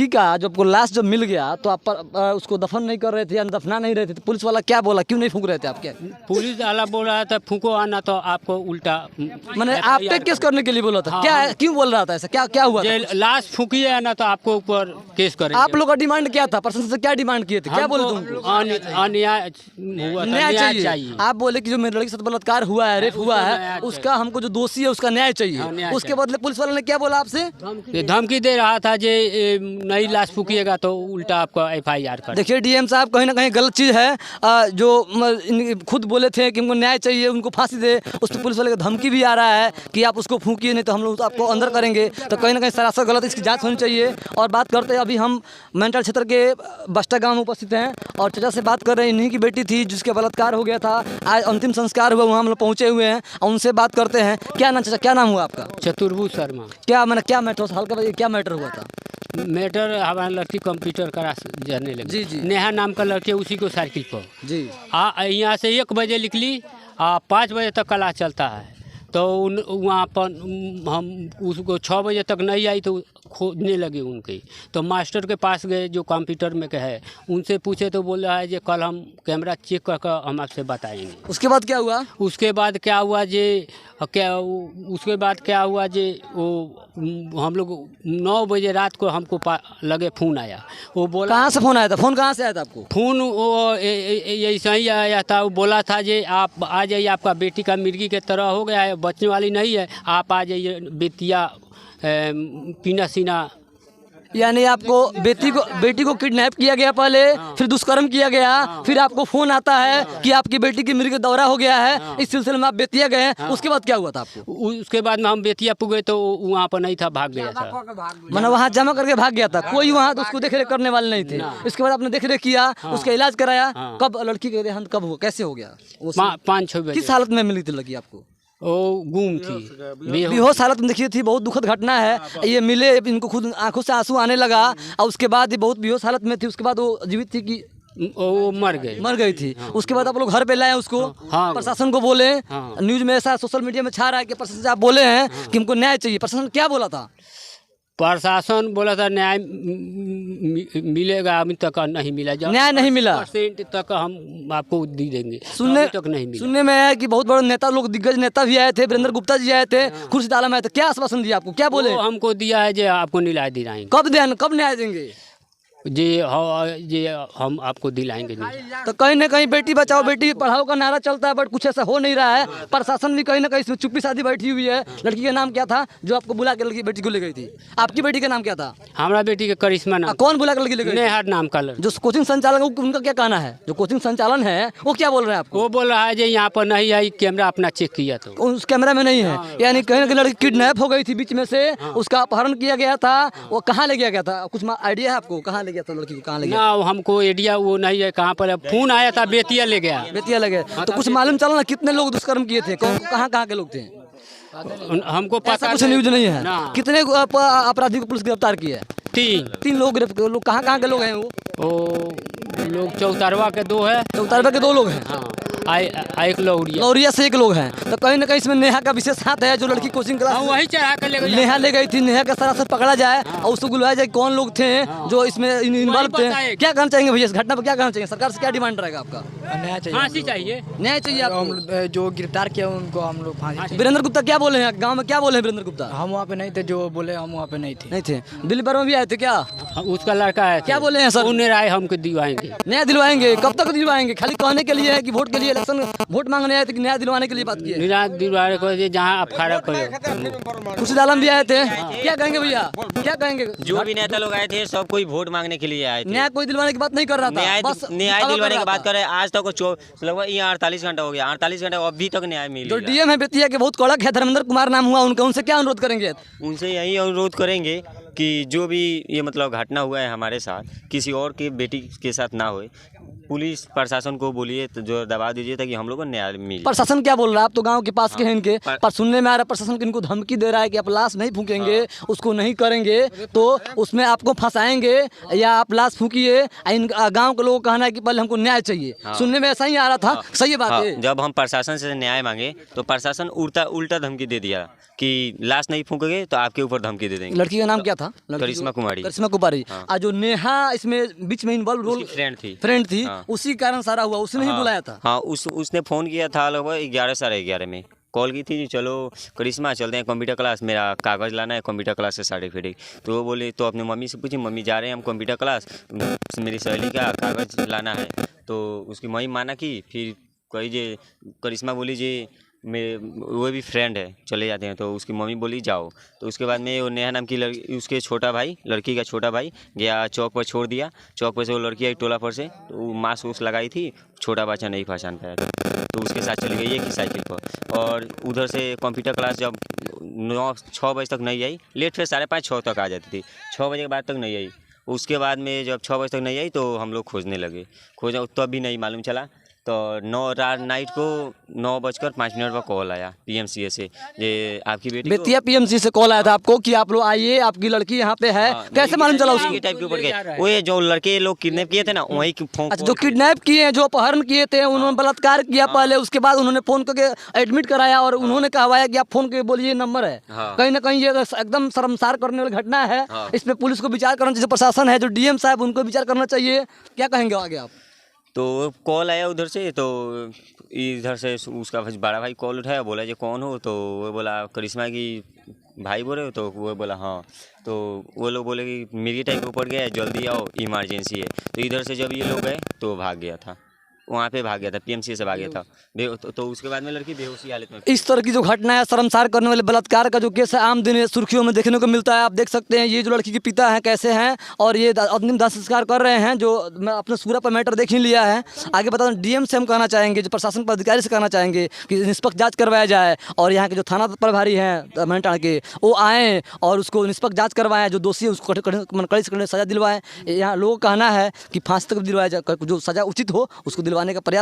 का जब आपको लाश जब मिल गया तो आप उसको दफन नहीं कर रहे थे या दफना नहीं रहे थे, तो पुलिस वाला क्या बोला, क्यों नहीं फूंक रहे थे आपके? पुलिस वाला बोल रहा था फूको आना तो आपको उल्टा मैंने आप पे केस करने के लिए बोला था। क्या क्यों बोल रहा था ऐसा, क्या हुआ था? लाश फूकिए ना तो आपको ऊपर केस करेंगे। आप लोग का डिमांड क्या था? प्रशासन से क्या डिमांड किए थे, क्या बोले तुम? अन्याय हुआ था, न्याय चाहिए। आप बोले कि जो मेरे लड़की के साथ बलात्कार हुआ है, रेप हुआ है, उसका हमको जो दोषी है उसका न्याय चाहिए। उसके बदले पुलिस वाले ने क्या बोला आपसे? धमकी दे रहा था जे नई लाश फूकिएगा तो उल्टा आपको FIR कर। देखिए डीएम साहब, कहीं ना कहीं गलत चीज़ है। जो खुद बोले थे कि हमको न्याय चाहिए, उनको फांसी दे, उस पर पुलिस वाले का धमकी भी आ रहा है कि आप उसको फूकिए नहीं तो हम लोग तो आपको अंदर करेंगे। तो कहीं ना कहीं सरासर गलत, इसकी जांच होनी चाहिए। और बात करते हैं, अभी हम मेंटल क्षेत्र के बस्टा गांव में उपस्थित हैं और चाचा से बात कर रहे हैं। इन्हीं की बेटी थी जिसका बलात्कार हो गया था, आज अंतिम संस्कार हुआ, वहाँ हम लोग पहुँचे हुए हैं और उनसे बात करते हैं। क्या नाम चाचा, क्या नाम हुआ आपका? चतुर्भुज शर्मा। क्या मैंने क्या मैटर हल्का बताइए, क्या मैटर हुआ था? मैटर हमारा लड़की कंप्यूटर करा जाने लगी। जी। नेहा नाम का लड़की, उसी को साइकिल पर जी। यहाँ से 1 बजे निकली, 5 बजे तक क्लास चलता है। तो वहाँ पर हम उसको 6 बजे तक नहीं आई तो खोजने लगे उनके। तो मास्टर के पास गए जो कंप्यूटर में का है, उनसे पूछे तो बोल रहा है कि कल हम कैमरा चेक कर हम आपसे बताएंगे। उसके बाद क्या हुआ? उसके बाद क्या हुआ जे वो हम लोग 9 बजे रात को हमको लगे फ़ोन आया। वो बोला, कहाँ से फ़ोन आया था? फ़ोन कहाँ से आया था आपको? फ़ोन वो ऐसा ही आया था। वो बोला था जे आप आ जाइए, आपका बेटी का मिर्गी के तरह हो गया है, बचने वाली नहीं है, आप आ जाइए बेतिया पीना सीना। यानी आपको बेटी को किडनैप किया गया पहले, फिर दुष्कर्म किया गया, फिर आपको फोन आता है कि आपकी बेटी की मृग दौरा हो गया है। इस सिलसिले में आप बेतिया गए। उसके बाद क्या हुआ था आपको? उसके बाद में हम बेतिया पुगे तो वहाँ पर नहीं था, भाग गया था। मैंने वहाँ जमा करके भाग गया था, कोई वहाँ तो उसको देख रेख करने वाले नहीं थे। इसके बाद आपने देख रेख किया, उसका इलाज कराया। कब लड़की का देहांत कब हुआ, कैसे हो गया? 5-6 बजे। किस हालत में मिली थी लड़की आपको? वो गुम थी, बेहोश हालत में देखिए थी। बहुत दुखद घटना है ये। मिले, इनको खुद आंखों से आंसू आने लगा और उसके बाद ये बहुत बेहोश हालत में थी। उसके बाद वो जीवित थी कि वो मर गई थी। उसके बाद आप लोग घर पे लाए उसको। प्रशासन को बोले, न्यूज में ऐसा सोशल मीडिया में छा रहा है कि प्रशासन से आप बोले हैं कि हमको न्याय चाहिए। प्रशासन क्या बोला था? प्रशासन बोला था न्याय मिलेगा, अभी तक नहीं मिला। न्याय नहीं मिला % तक हम आपको दे देंगे। सुनने में है कि बहुत बड़े नेता लोग, दिग्गज नेता भी आए थे, वीरेंद्र गुप्ता जी आए थे, खुर्शीद आलम आए थे। क्या आश्वासन दिया आपको, क्या बोले? हमको दिया है जो आपको न्याय दिलाएंगे। कब न्याय देंगे? जी हम आपको दिलाएंगे। तो कहीं ना कहीं बेटी बचाओ बेटी पढ़ाओ का नारा चलता है, बट कुछ ऐसा हो नहीं रहा है। प्रशासन भी कहीं ना कहीं इसमें चुप्पी साधी बैठी हुई है। लड़की का नाम क्या था जो आपको बुला के लड़की बेटी को ले गई थी? आपकी बेटी का नाम क्या था? हमारा बेटी का करिश्मा नाम। कौन बुला के लड़की ले गई? नेहा नाम का लड़का। जो कोचिंग संचालक, उनका क्या कहना है? जो कोचिंग संचालन है वो क्या बोल रहे हैं आपको? वो बोल रहा है जो यहाँ पर नहीं आई, कैमरा अपना चेक किया तो उस कैमरा में नहीं है। यानी कहीं ना कहीं लड़की किडनैप हो गई थी बीच में से, उसका अपहरण किया गया था। वो कहाँ ले गया था? कुछ आइडिया है आपको कहाँ ले गया था लड़की को? कहाँ ले गया? ना हमको आइडिया वो नहीं है कहाँ पर। फोन आया था बेतिया ले गया। बेतिया ले गया। तो कुछ मालूम चला ना कितने लोग दुष्कर्म किए थे? कहाँ के लोग थे? हमको पता कुछ न्यूज नहीं है। कितने अपराधी को पुलिस गिरफ्तार किया है? 3 लोग। कहाँ के लोग हैं वो लोग? चौतारवा के 2 है। चौतारवा के 2 लोग हैं। एक लौरिया से 1 लोग हैं। तो कहीं ना कहीं इसमें नेहा का विशेष हाथ है। जो लड़की कोचिंग क्लास वही चढ़ा कर ले गई, नेहा ले गई थी। नेहा का सरासर पकड़ा जाए और उसको बुलाया जाए कौन लोग थे जो इसमें इन्वॉल्व थे। क्या कहना चाहेंगे भैया इस घटना पर? क्या कहना चाहिए? सरकार से क्या डिमांड रहेगा आपका? फांसी चाहिए। न्याय चाहिए आपको? जो गिरफ्तार किया उनको हम लोग फांसी। वीरेंद्र गुप्ता क्या बोले हैं गाँव में? क्या बोले हैं वीरेंद्र गुप्ता? हम वहाँ पे नहीं थे, जो बोले हम वहाँ पे नहीं थे। दिल्ली पर भी आए थे क्या? उसका लड़का है। क्या बोले हैं सर? उन्हें राय हमको दिलवाएंगे। न्याय दिलवाएंगे? कब तक दिलवाएंगे? खाली कहने के लिए है कि वोट के लिए, इलेक्शन वोट मांगने आए थे कि न्याय दिलवाने के लिए बात की है? न्याय दिलवाने को जहाँ आप खड़ा करो। खुर्शीद आलम भी आए थे। क्या कहेंगे भैया, क्या कहेंगे? जो भी नेता लोग आए थे सब कोई वोट मांगने के लिए आए थे। न्याय कोई दिलवाने की बात नहीं कर रहा था, बस न्याय दिलवाने की बात कर रहे हैं। आज तक लगभग 48 घंटा हो गया। 48 घंटा अभी तक न्याय मिल। जो डीएम है बेतिया के बहुत कड़क है, धर्मेंद्र कुमार नाम हुआ उनका, उनसे क्या अनुरोध करेंगे? उनसे यही अनुरोध करेंगे कि जो भी ये मतलब घटना हुआ है हमारे साथ, किसी और की बेटी के साथ ना होए। पुलिस प्रशासन को बोलिए तो जो दबा दीजिए ताकि हम लोग को न्याय मिले। प्रशासन क्या बोल रहा है? आप तो गांव के पास के हैं इनके, पर- पर सुनने में आ रहा है प्रशासन कि इनको धमकी दे रहा है कि आप लाश नहीं फूकेंगे, उसको नहीं करेंगे तो उसमें आपको फंसाएंगे या आप लाश फूकिए। इन गांव के लोगों का कहना है कि पहले हमको न्याय चाहिए। सुनने में ऐसा ही आ रहा था। सही बात हाँ, है। जब हम प्रशासन से न्याय मांगे तो प्रशासन उल्टा धमकी दे दिया कि लाश नहीं फूकोगे तो आपके ऊपर धमकी दे देंगे। लड़की का नाम क्या था? करिश्मा कुमारी। करिश्मा कुमारी। हाँ। आज जो नेहा इसमें बीच में इन्वॉल्व रोल उसकी फ्रेंड थी। फ्रेंड थी, उसी कारण सारा हुआ। उसने ही बुलाया था। हाँ, उसने फ़ोन किया था लगभग 11 साढ़े 11 में कॉल की थी जी चलो करिश्मा चलते हैं कंप्यूटर क्लास, मेरा कागज़ लाना है कंप्यूटर क्लास से सर्टिफिकेट। तो वो बोले, तो अपने मम्मी से पूछी, मम्मी जा रहे हैं हम कंप्यूटर क्लास, मेरी सहेली का कागज़ लाना है। तो उसकी मम्मी माना कि फिर कही जे करिश्मा बोली जी मेरे वो भी फ्रेंड है चले जाते हैं। तो उसकी मम्मी बोली जाओ। तो उसके बाद में वो नेहा नाम की लड़की, उसके छोटा भाई, लड़की का छोटा भाई गया चौक पर छोड़ दिया। चौक पर से वो लड़की आई टोला पर से, तो मास्क उस लगाई थी, छोटा बच्चा नहीं पहचान पाया था तो उसके साथ चली गई है कि साइकिल पर। और उधर से कंप्यूटर क्लास जब 6 बजे तक नहीं आई, लेट फिर 5:30 6 तक आ जाती थी, 6 बजे के बाद तक नहीं आई। उसके बाद में जब 6 बजे तक नहीं आई तो हम लोग खोजने लगे, खोजा तब भी नहीं मालूम चला। तो 9 रात नाइट को 9:05 पर कॉल आया पीएमसीए से, ये आपकी बेटी को बेतिया पीएमसी से कॉल आया था आपको कि आप लोग आइए, आपकी लड़की यहाँ पे है। कैसे मालूम चला उसको? टाइप के ऊपर गए वो ये जो लड़के लोग किडनैप किए थे ना वही फोन। अच्छा, जो किडनैप किए हैं, जो अपहरण किए थे, उन्होंने बलात्कार किया पहले, उसके बाद उन्होंने फोन करके एडमिट कराया और उन्होंने कहवाया कि आप फोन करके बोलिए नंबर है। हाँ। कहीं ना कहीं ये एकदम शर्मसार करने वाली घटना है। हाँ। इस पे पुलिस को विचार करना चाहिए, प्रशासन है जो डीएम साहब उनको विचार करना चाहिए। क्या कहेंगे आगे आप? तो कॉल आया उधर से, तो इधर से उसका बड़ा भाई कॉल उठाया, बोला जी कौन हो? तो वो बोला करिश्मा की भाई बोले हो? तो वो बोला हाँ। तो वो लोग बोले कि मेरी टाइप के ऊपर गया है, जल्दी आओ इमरजेंसी है। तो इधर से जब ये लोग गए तो भाग गया था, वहाँ पे भाग गया था, पीएमसी से भाग गया था। तो उसके बाद में लड़की बेहोशी हालत में। इस तरह की जो घटना है, शर्मसार करने वाले बलात्कार का जो केस है, आम दिन सुर्खियों में देखने को मिलता है। आप देख सकते हैं ये जो लड़की के पिता हैं कैसे हैं और ये अंतिम दाह संस्कार कर रहे हैं, जो मैं अपने सूरा पर मैटर देख ही लिया है। आगे बता दूं, डीएम से हम कहना चाहेंगे, जो प्रशासन पदाधिकारी से कहना चाहेंगे कि निष्पक्ष जाँच करवाया जाए और यहाँ के जो थाना प्रभारी हैं मैंटाण के, वो आएँ और उसको निष्पक्ष जाँच करवाएं, जो दोषी है उसको कड़ी से कड़ी सजा दिलवाएं। यहाँ लोगों का कहना है कि फांसी तक दिलवाया जाए, जो सजा उचित हो उसको दिलवाने का प्रयास